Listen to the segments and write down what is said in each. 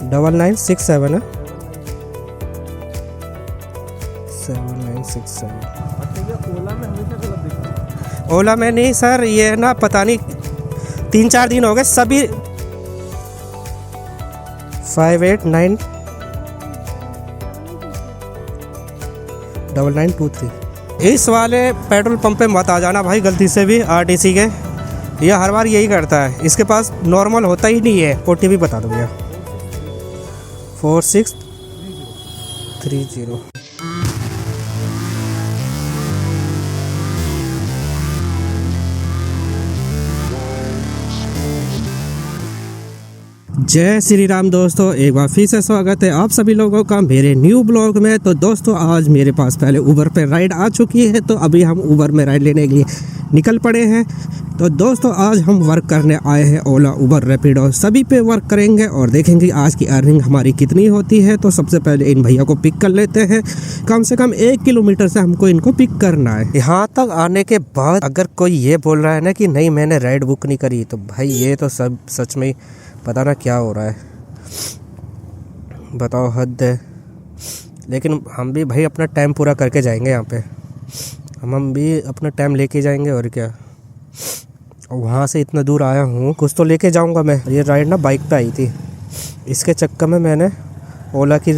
9967 है 7967। अच्छा, ये ओला में हमेशा गलत दिखा है। ओला में नहीं सर, ये ना पता नहीं 3-4 दिन हो गए सभी 589 9923। इस वाले पेट्रोल पंप पे मत आ जाना भाई गलती से भी, आरटीसी के। ये हर बार यही करता है, इसके पास नॉर्मल होता ही नहीं है। ओटीपी बता दो भैया। 4630। जय श्री राम दोस्तों, एक बार फिर से स्वागत है आप सभी लोगों का मेरे न्यू ब्लॉग में। तो दोस्तों आज मेरे पास पहले उबर पे राइड आ चुकी है, तो अभी हम उबर में राइड लेने के लिए निकल पड़े हैं। तो दोस्तों आज हम वर्क करने आए हैं, ओला उबर रैपिडो सभी पे वर्क करेंगे और देखेंगे आज की अर्निंग हमारी कितनी होती है। तो सबसे पहले इन भैया को पिक कर लेते हैं। कम से कम 1 किलोमीटर से हमको इनको पिक करना है। यहाँ तक आने के बाद अगर कोई ये बोल रहा है ना कि नहीं मैंने राइड बुक नहीं करी, तो भाई ये तो सब सच में पता ना क्या हो रहा है, बताओ हद है। लेकिन हम भी भाई अपना टाइम पूरा करके जाएंगे यहाँ पे, हम भी अपना टाइम लेके जाएंगे और क्या। और वहाँ से इतना दूर आया हूँ, कुछ तो लेके जाऊँगा मैं। ये राइड ना बाइक पे आई थी, इसके चक्कर में मैंने ओला की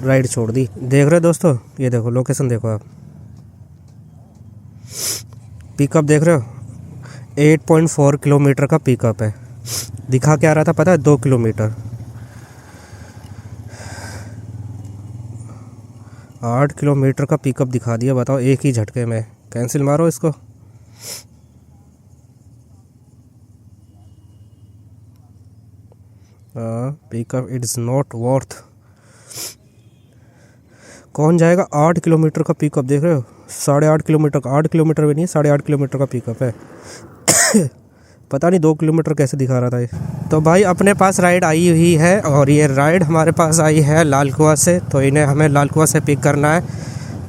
राइड छोड़ दी। देख रहे हो दोस्तों, ये देखो लोकेशन देखो आप, पिकअप देख रहे हो 8.4 किलोमीटर का पिकअप है। दिखा क्या रहा था पता है, 2 किलोमीटर। 8 किलोमीटर का पिकअप दिखा दिया, बताओ एक ही झटके में। कैंसिल मारो इसको। Pickup it's not worth. कौन जाएगा 8 किलोमीटर का पिकअप, देख रहे हो 8.5 किलोमीटर का, 8 किलोमीटर भी नहीं 8.5 किलोमीटर का पिकअप है। पता नहीं 2 किलोमीटर कैसे दिखा रहा था ये। तो भाई अपने पास राइड आई हुई है और ये राइड हमारे पास आई है लाल कुआं से, तो इन्हें हमें लाल कुआं से पिक करना है।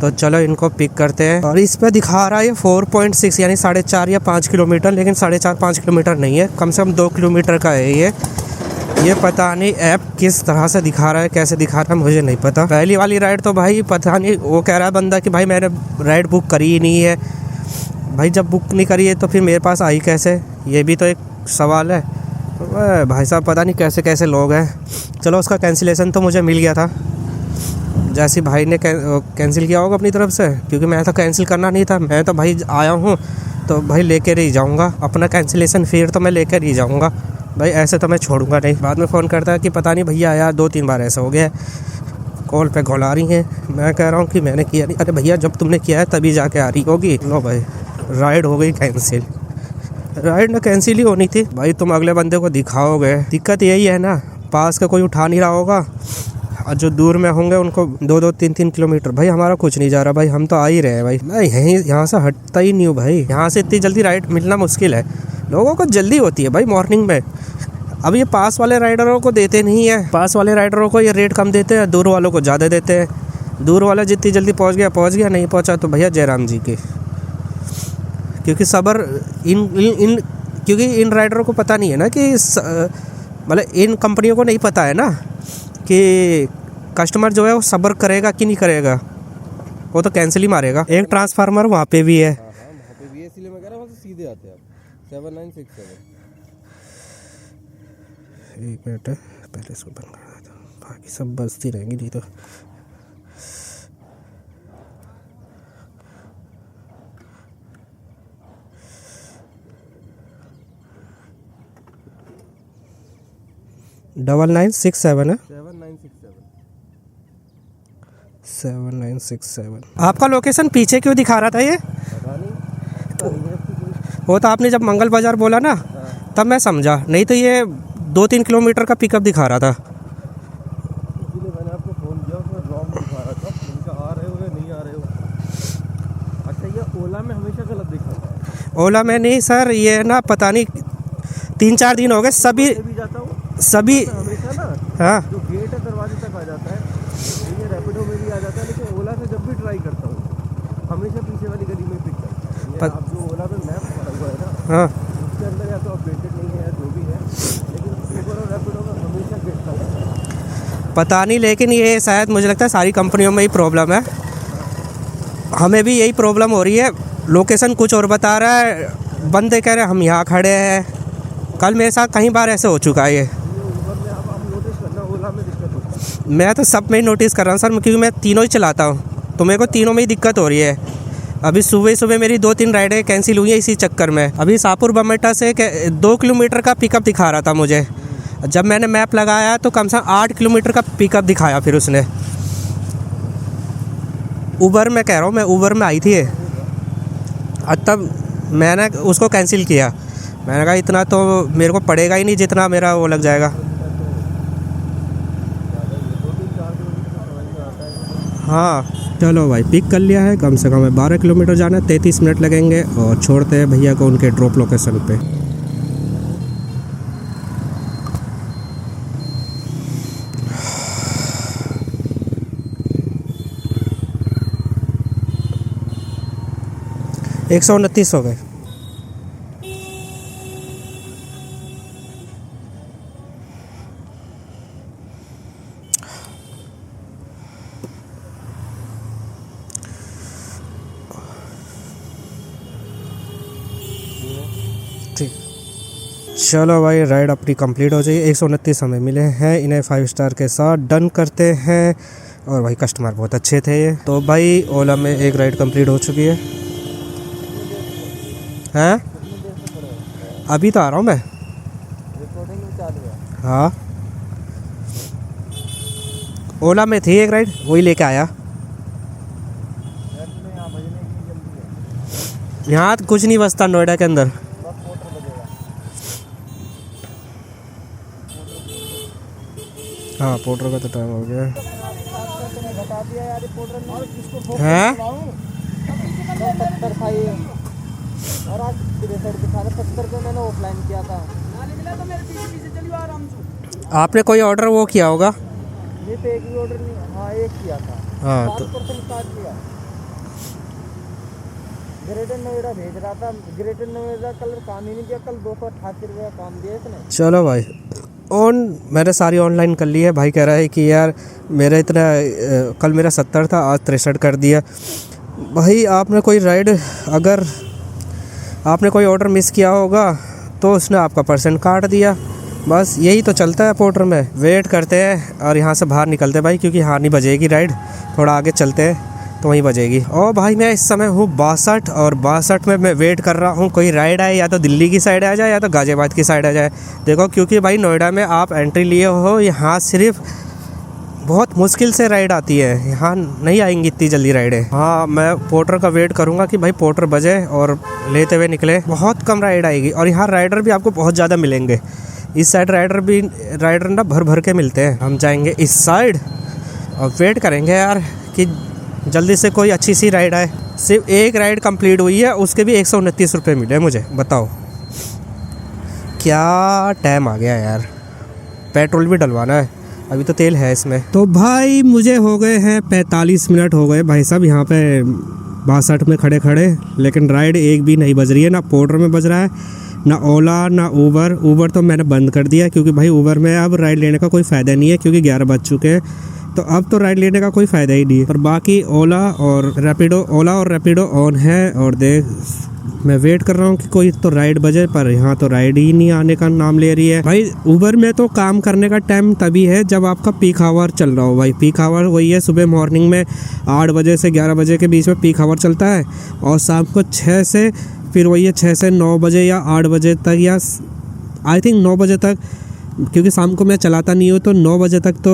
तो चलो इनको पिक करते हैं। और इस पे दिखा रहा है 4.6 यानी 4.5 या 5 किलोमीटर, लेकिन 4.5-5 किलोमीटर नहीं है, कम से कम 2 किलोमीटर का है ये पता नहीं ऐप किस तरह से दिखा रहा है, कैसे दिखा रहा है मुझे नहीं पता। पहली वाली राइड तो भाई पता नहीं, वो कह रहा है बंदा कि भाई मैंने राइड बुक करी ही नहीं है। भाई जब बुक नहीं करी है तो फिर मेरे पास आई कैसे, ये भी तो एक सवाल है। भाई साहब पता नहीं कैसे कैसे लोग हैं। चलो उसका कैंसिलेशन तो मुझे मिल गया था, जैसे भाई ने कैंसिल किया होगा अपनी तरफ से, क्योंकि मैं तो कैंसिल करना नहीं था। मैं तो भाई आया हूँ तो भाई लेकर ही जाऊँगा अपना कैंसिलेशन, फिर तो मैं लेकर ही जाऊँगा भाई, ऐसे तो मैं छोड़ूंगा नहीं। बाद में फ़ोन करता है कि पता नहीं भैया यार 2-3 बार ऐसा हो गया है, कॉल पे घोला रही हैं। मैं कह रहा हूँ कि मैंने किया नहीं। अरे भैया जब तुमने किया है तभी जाके आ रही होगी। लो भाई राइड हो गई कैंसिल। राइड ना कैंसिल ही होनी थी भाई, तुम अगले बंदे को दिखाओगे। दिक्कत यही है ना, पास का कोई उठा नहीं रहा होगा और जो दूर में होंगे उनको 2-2, 3-3 किलोमीटर। भाई हमारा कुछ नहीं जा रहा भाई, हम तो आ ही रहे हैं भाई। मैं यहाँ से हटता ही नहीं हूँ भाई, यहाँ से इतनी जल्दी राइड मिलना मुश्किल है। लोगों को जल्दी होती है भाई मॉर्निंग में। अब ये पास वाले राइडरों को देते नहीं है, पास वाले राइडरों को ये रेट कम देते हैं, दूर वालों को ज़्यादा देते हैं। दूर वाला जितनी जल्दी पहुँच गया, नहीं पहुँचा तो भैया जयराम जी के। क्योंकि सबर क्योंकि इन राइडरों को पता नहीं है ना कि मतलब इन कंपनियों को नहीं पता है ना कि कस्टमर जो है वो सबर करेगा कि नहीं करेगा, वो तो कैंसिल ही मारेगा। एक ट्रांसफार्मर वहाँ पे भी है। वहाँ पे भी, इसलिए मैं कह रहा हूँ सीधे आते हैं आप 7967। एक मिनट पहले इसको बंद कर देता हूँ, बाकी सब बजती रहेंगी नहीं तो। डबल 967 है 7967। आपका लोकेशन पीछे क्यों दिखा रहा था ये? पता नहीं, वो तो आपने जब मंगल बाजार बोला ना तब मैं समझा, नहीं तो ये 2-3 किलोमीटर का पिकअप दिखा रहा था। इसलिए मैंने आपको फ़ोन किया, उसमें रॉन्ग दिखा रहा था, उनका आ रहे हो या नहीं आ रहे हो। अच्छा, ये ओला में हमेशा गलत दिखाता है। ओला में नहीं सर, ये ना पता नहीं 3-4 दिन हो गए सभी भी जाता हूँ सभी हमेशा ना, हाँ जो गेट है दरवाजे तक आ जाता है, ये रैपिडो में भी आ जाता है, लेकिन ओला से जब भी ट्राई करता हूँ हमेशा पीछे वाली गली में पिक करता है। आप जो ओला पे मैप बना हुआ है ना, हाँ उसके अंदर या तो अपडेटेड नहीं है या जो भी है, लेकिन ऊबर और रैपिडो में हमेशा गिरता हूँ। पता नहीं, लेकिन ये शायद मुझे लगता है सारी कंपनियों में ही प्रॉब्लम है। हमें भी यही प्रॉब्लम हो रही है, लोकेशन कुछ और बता रहा है, बंदे कह रहे हैं हम यहाँ खड़े हैं। कल मेरे साथ कई बार ऐसे हो चुका है ये। ऊबर में आप नोटिस करना, ओला में दिक्कत होती है। मैं तो सब में ही नोटिस कर रहा हूँ सर, क्योंकि मैं तीनों ही चलाता हूँ, तो मेरे को तीनों में ही दिक्कत हो रही है। अभी सुबह सुबह मेरी 2-3 राइडें कैंसिल हुई हैं इसी चक्कर में। अभी शाहपुर बमेटा से 2 किलोमीटर का पिकअप दिखा रहा था मुझे, जब मैंने मैप लगाया तो कम से कम 8 किलोमीटर का पिकअप दिखाया। फिर उसने ऊबर में कह रहा हूँ मैं, ऊबर में आई थी तब मैंने उसको कैंसिल किया। मैंने कहा इतना तो मेरे को पड़ेगा ही नहीं जितना मेरा वो लग जाएगा। हाँ चलो भाई, पिक कर लिया है, कम से कम 12 किलोमीटर जाना है, 33 मिनट लगेंगे और छोड़ते हैं भैया को उनके ड्रॉप लोकेशन पे। एक 129 हो गए। ठीक, चलो भाई, राइड अपनी कंप्लीट हो जाएगी। 129 हमें मिले हैं, इन्हें 5 स्टार के साथ डन करते हैं। और भाई कस्टमर बहुत अच्छे थे ये। तो भाई ओला में एक राइड कंप्लीट हो चुकी है। हैं? अभी तो आ रहा हूँ मैं। हाँ, ओला में थी एक राइड, वही लेके आया। यहाँ तो कुछ नहीं बचता नोएडा के अंदर। हाँ, पोर्टर का तो टाइम हो गया है। और आज दिखा रहे 70 पे मैंने ऑफलाइन किया था। आपने कोई ऑर्डर वो किया होगा? ये तो एक भी ऑर्डर नहीं, हाँ एक किया था। हाँ तो 5% चार्ज किया। ग्रेटर नोएडा भेज रहा था, ग्रेटर नोएडा कल काम ही नहीं दिया, कल 288 रुपये का काम दिया इसने। चलो भाई, मैंने सारी ऑनलाइन कर ली है। भाई कह रहा है कि यार मेरा इतना कल मेरा 70 था, आज 63 कर दिया। भाई आपने कोई राइड, अगर आपने कोई ऑर्डर मिस किया होगा तो उसने आपका परसेंट काट दिया। बस यही तो चलता है पोर्टर में। वेट करते हैं और यहाँ से बाहर निकलते हैं भाई, क्योंकि यहाँ नहीं बजेगी राइड, थोड़ा आगे चलते हैं तो वहीं बजेगी। और भाई मैं इस समय हूँ 62 और 62 में मैं वेट कर रहा हूँ कोई राइड आए, या तो दिल्ली की साइड आ जाए या तो गाज़ियाबाद की साइड आ जाए। देखो क्योंकि भाई नोएडा में आप एंट्री लिए हो, यहाँ सिर्फ बहुत मुश्किल से राइड आती है, यहाँ नहीं आएंगी इतनी जल्दी राइडें। हाँ, मैं पोर्टर का वेट करूँगा कि भाई पोर्टर बजे और लेते हुए निकले। बहुत कम राइड आएगी और यहाँ राइडर भी आपको बहुत ज़्यादा मिलेंगे। इस साइड राइडर ना भर भर के मिलते हैं। हम जाएंगे इस साइड और वेट करेंगे यार कि जल्दी से कोई अच्छी सी राइड आए। सिर्फ एक राइड कंप्लीट हुई है, उसके भी 129 रुपये मिले मुझे। बताओ क्या टाइम आ गया यार। पेट्रोल भी डलवाना है, अभी तो तेल है इसमें। तो भाई मुझे हो गए हैं 45 मिनट हो गए भाई साहब यहाँ पे 62 में खड़े खड़े, लेकिन राइड एक भी नहीं बज रही है। ना पोर्टर में बज रहा है, ना ओला, ना ऊबर तो मैंने बंद कर दिया, क्योंकि भाई ऊबर में अब राइड लेने का कोई फ़ायदा नहीं है, क्योंकि 11 बज चुके हैं। तो अब तो राइड लेने का कोई फ़ायदा ही नहीं है। पर बाकी ओला और रैपिडो ऑन है। और देख, मैं वेट कर रहा हूँ कि कोई तो राइड बजे, पर यहाँ तो राइड ही नहीं आने का नाम ले रही है। भाई ऊबर में तो काम करने का टाइम तभी है जब आपका पीक आवर चल रहा हो। भाई पीक आवर वही है, सुबह मॉर्निंग में 8 बजे से 11 बजे के बीच में पीक आवर चलता है, और शाम को 6 से फिर वही है 6 से 9 बजे या 8 बजे तक, या आई थिंक 9 बजे तक, क्योंकि शाम को मैं चलाता नहीं हूँ। तो 9 बजे तक तो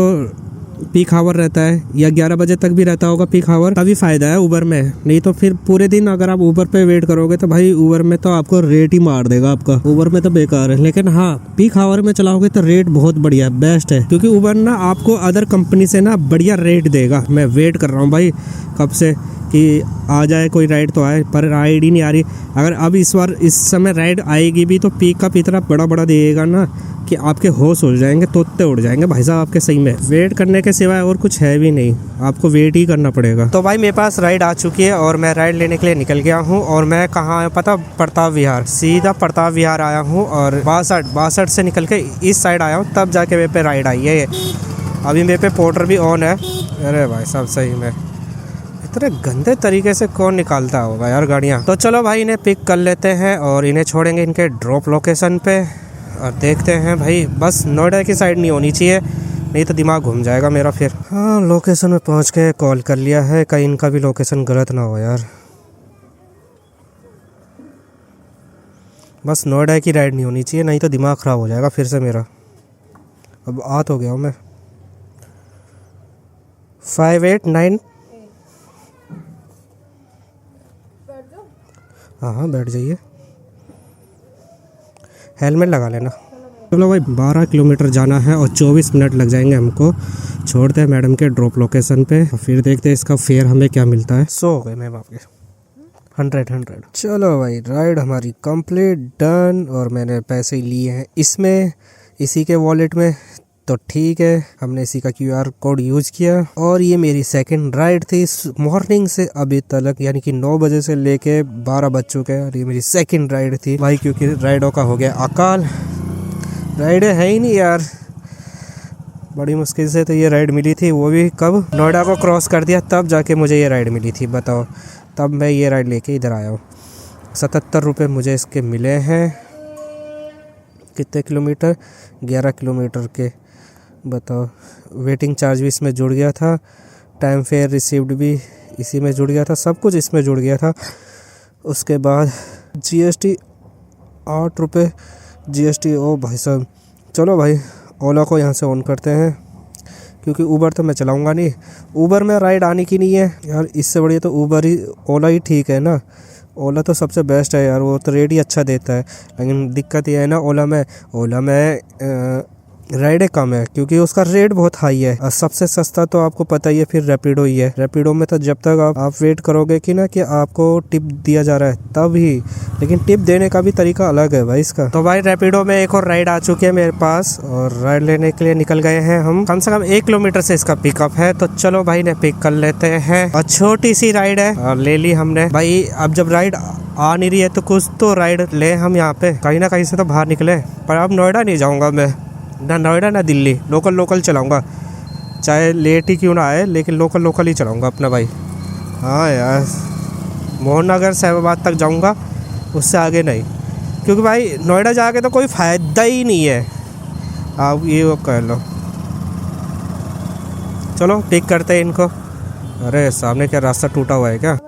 पीक आवर रहता है, या 11 बजे तक भी रहता होगा पीक आवर। तभी फ़ायदा है ऊबर में, नहीं तो फिर पूरे दिन अगर आप ऊबर पे वेट करोगे तो भाई ऊबर में तो आपको रेट ही मार देगा आपका। ऊबर में तो बेकार है। लेकिन हाँ, पीक आवर में चलाओगे तो रेट बहुत बढ़िया है, बेस्ट है, क्योंकि ऊबर ना आपको अदर कंपनी से ना बढ़िया रेट देगा। मैं वेट कर रहा हूँ भाई कब से कि आ जाए कोई राइड तो आए, पर राइड ही नहीं आ रही। अगर अब इस समय राइड आएगी भी तो पिकअप इतना बड़ा देगा ना कि आपके होश हो जाएंगे, तोते उड़ जाएंगे भाई साहब आपके। सही में वेट करने के सिवाय और कुछ है भी नहीं, आपको वेट ही करना पड़ेगा। तो भाई मेरे पास राइड आ चुकी है और मैं राइड लेने के लिए निकल गया हूँ। और मैं कहाँ आया पता? प्रताप विहार, सीधा प्रताप विहार आया हूँ और 62 से निकल के इस साइड आया हूँ, तब जाके मेरे पे राइड आई है। अभी मेरे पे पोर्टर भी ऑन है। अरे भाई साहब सही में इतने गंदे तरीके से कौन निकालता होगा यार गाड़ियाँ। तो चलो भाई इन्हें पिक कर लेते हैं और इन्हें छोड़ेंगे इनके ड्रॉप लोकेशन पे और देखते हैं भाई। बस नोएडा की साइड नहीं होनी चाहिए, नहीं तो दिमाग घूम जाएगा मेरा फिर। हाँ लोकेशन में पहुँच के कॉल कर लिया है, कहीं इनका भी लोकेशन गलत ना हो यार। बस नोएडा की राइड नहीं होनी चाहिए, नहीं तो दिमाग ख़राब हो जाएगा फिर से मेरा। अब आत हो गया हूँ मैं। 589। हाँ बैठ जाइए, हेलमेट लगा लेना। चलो भाई 12 किलोमीटर जाना है और 24 मिनट लग जाएंगे हमको। छोड़ते हैं मैडम के ड्रॉप लोकेशन पे, फिर देखते हैं इसका फेयर हमें क्या मिलता है। 100 हो गए मैम आपके, 100। चलो भाई राइड हमारी कंप्लीट डन और मैंने पैसे लिए हैं इसमें, इसी के वॉलेट में, तो ठीक है। हमने इसी का QR कोड यूज़ किया और ये मेरी सेकंड राइड थी मॉर्निंग से अभी तक, यानी कि 9 बजे से लेके 12 बज चुके हैं और ये मेरी सेकंड राइड थी भाई, क्योंकि राइडों का हो गया अकाल। राइडें है ही नहीं यार, बड़ी मुश्किल से तो ये राइड मिली थी, वो भी कब नोएडा को क्रॉस कर दिया तब जाके मुझे ये राइड मिली थी। बताओ, तब मैं ये राइड लेके इधर आया हूँ। 77 रुपये मुझे इसके मिले हैं। कितने किलोमीटर? 11 किलोमीटर के। बताओ, वेटिंग चार्ज भी इसमें जुड़ गया था, टाइम फेयर रिसीव्ड भी इसी में जुड़ गया था, सब कुछ इसमें जुड़ गया था। उसके बाद GST 8 रुपये GST। ओ भाई साहब, चलो भाई ओला को यहाँ से ऑन करते हैं, क्योंकि ऊबर तो मैं चलाऊँगा नहीं। ऊबर में राइड आने की नहीं है यार, इससे बढ़िया तो ऊबर ही, ओला ही ठीक है ना। ओला तो सबसे बेस्ट है यार, वो तो रेट ही अच्छा देता है। लेकिन दिक्कत ये है ना, ओला में राइडें कम है क्योंकि उसका रेट बहुत हाई है। और सबसे सस्ता तो आपको पता ही है फिर रैपिडो ही है। रैपिडो में तो जब तक आप वेट करोगे कि ना कि आपको टिप दिया जा रहा है तब ही, लेकिन टिप देने का भी तरीका अलग है भाई इसका। तो भाई रैपिडो में एक और राइड आ चुकी है मेरे पास और राइड लेने के लिए निकल गए हैं हम। कम से कम 1 किलोमीटर से इसका पिकअप है, तो चलो भाई ने पिक कर लेते हैं। और छोटी सी राइड है और ले ली हमने भाई। अब जब राइड आ नहीं रही है तो कुछ तो राइड ले हम यहाँ पे, कहीं ना कहीं से तो बाहर निकले। पर अब नोएडा नहीं जाऊँगा मैं, ना नोएडा ना दिल्ली, लोकल चलाऊंगा, चाहे लेट ही क्यों ना आए, लेकिन लोकल ही चलाऊंगा अपना भाई। हाँ यार, मोहन नगर साहिबाबाद तक जाऊंगा, उससे आगे नहीं, क्योंकि भाई नोएडा जाके तो कोई फ़ायदा ही नहीं है। आप ये वो कह लो। चलो पिक करते हैं इनको। अरे सामने क्या रास्ता टूटा हुआ है क्या?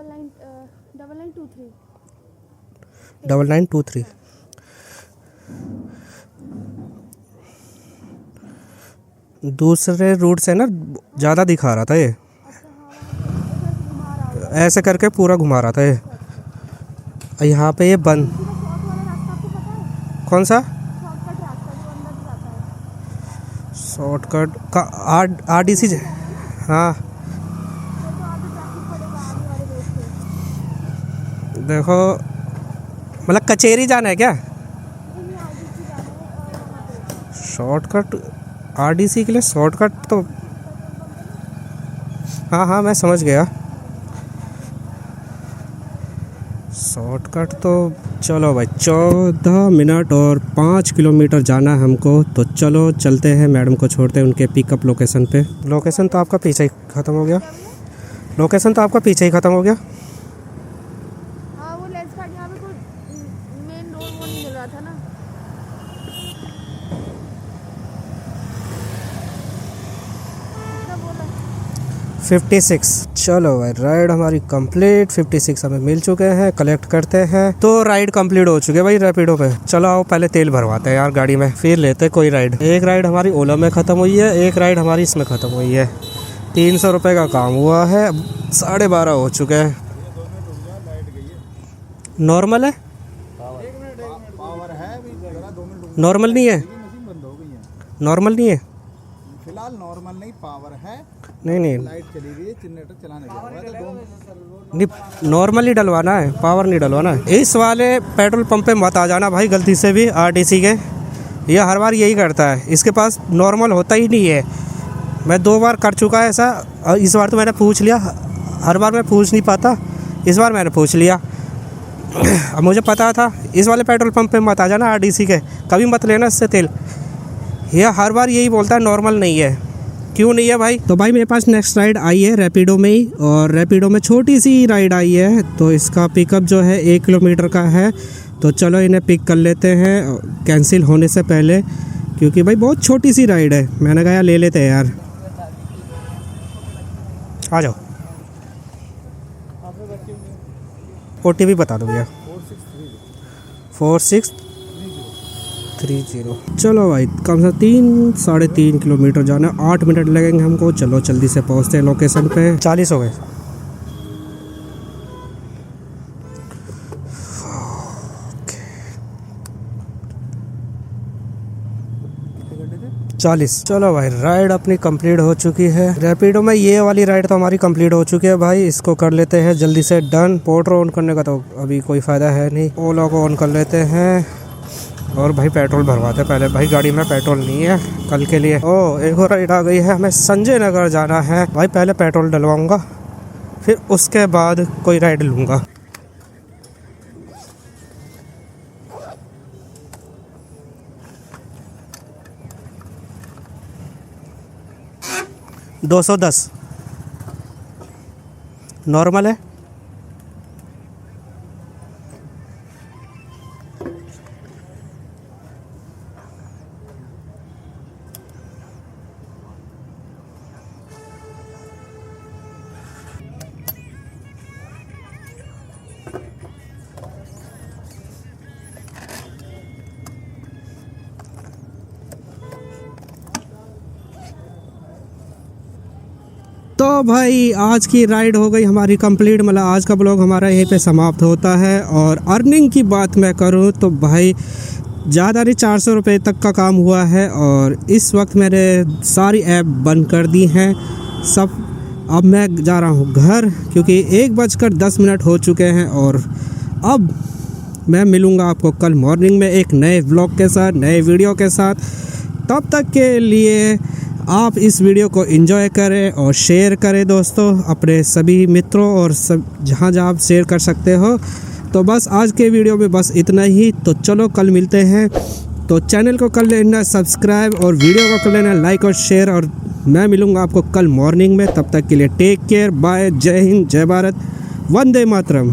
9923। दूसरे रूट से ना ज़्यादा दिखा रहा था ये, ऐसे करके पूरा घुमा रहा था ये। यहाँ पे ये बंद। कौन सा शॉर्टकट का? RDC। हाँ देखो, मतलब कचेरी जाना है क्या? शॉर्टकट RDC के लिए शॉर्टकट तो, हाँ मैं समझ गया शॉर्टकट तो। चलो भाई 14 मिनट और 5 किलोमीटर जाना है हमको, तो चलो चलते हैं। मैडम को छोड़ते हैं उनके पिकअप लोकेशन पे। लोकेशन तो आपका पीछे ही ख़त्म हो गया। हाँ, वो लेंस कार्ड यहाँ पे कोई मेन रोड वो नहीं मिल रहा था ना। 56। चलो भाई राइड हमारी कंप्लीट। 56 हमें मिल चुके हैं, कलेक्ट करते हैं। तो राइड कंप्लीट हो चुकी है भाई रैपिडो पे। चलो आओ पहले तेल भरवाते हैं यार गाड़ी में, फिर लेते कोई राइड। एक राइड हमारी ओला में ख़त्म हुई है, एक राइड हमारी इसमें ख़त्म हुई है। 300 रुपये का काम हुआ है, 12:30 हो चुके हैं। नॉर्मल है? नॉर्मल नहीं है? नॉर्मल नहीं है फिलहाल, नॉर्मल नहीं, पावर है। नहीं लाइट चली गई, जनरेटर चलाने लगा। नहीं, नॉर्मल ही डलवाना है, पावर नहीं डलवाना है। इस वाले पेट्रोल पंप पे मत आ जाना भाई गलती से भी, RDC के। ये हर बार यही करता है, इसके पास नॉर्मल होता ही नहीं है। मैं 2 बार कर चुका है ऐसा, और इस बार तो मैंने पूछ लिया। हर बार मैं पूछ नहीं पाता, इस बार मैंने पूछ लिया। अब मुझे पता था इस वाले पेट्रोल पंप पे मत आ जाना RDC के, कभी मत लेना इससे तेल। यह हर बार यही बोलता है नॉर्मल नहीं है। क्यों नहीं है भाई? तो भाई मेरे पास नेक्स्ट राइड आई है रैपिडो में ही, और रैपिडो में छोटी सी राइड आई है, तो इसका पिकअप जो है 1 किलोमीटर का है। तो चलो इन्हें पिक कर लेते हैं कैंसिल होने से पहले, क्योंकि भाई बहुत छोटी सी राइड है। मैंने कहा यार ले लेते हैं यार। आ जाओ, OTP बता दो भैया। 4630। चलो भाई कम से कम 3-3.5 किलोमीटर जाना है, 8 मिनट लगेंगे हमको। चलो जल्दी से पहुंचते हैं लोकेशन पे। 40 हो गए। चलो भाई राइड अपनी कंप्लीट हो चुकी है। रैपिडो में ये वाली राइड तो हमारी कंप्लीट हो चुकी है भाई। इसको कर लेते हैं जल्दी से डन। पोर्टर ऑन करने का तो अभी कोई फ़ायदा है नहीं, ओला को ऑन कर लेते हैं और भाई पेट्रोल भरवाते पहले। भाई गाड़ी में पेट्रोल नहीं है कल के लिए। ओ एक और राइड आ गई है, हमें संजय नगर जाना है भाई। पहले पेट्रोल डलवाऊँगा, फिर उसके बाद कोई राइड लूँगा। 210 नॉर्मल है। तो भाई आज की राइड हो गई हमारी कंप्लीट। मतलब आज का ब्लॉग हमारा यहीं पे समाप्त होता है। और अर्निंग की बात मैं करूं तो भाई ज़्यादा नहीं, 400 रुपये तक का काम हुआ है। और इस वक्त मैंने सारी ऐप बंद कर दी हैं सब। अब मैं जा रहा हूं घर, क्योंकि 1:10 हो चुके हैं। और अब मैं मिलूँगा आपको कल मॉर्निंग में एक नए ब्लॉग के साथ, नए वीडियो के साथ। तब तक के लिए आप इस वीडियो को एंजॉय करें और शेयर करें दोस्तों अपने सभी मित्रों और सब जहाँ आप शेयर कर सकते हो। तो बस आज के वीडियो में बस इतना ही। तो चलो कल मिलते हैं। तो चैनल को कर लेना सब्सक्राइब और वीडियो को कर लेना लाइक और शेयर। और मैं मिलूँगा आपको कल मॉर्निंग में। तब तक के लिए टेक केयर, बाय, जय हिंद, जय भारत, वंदे मातरम।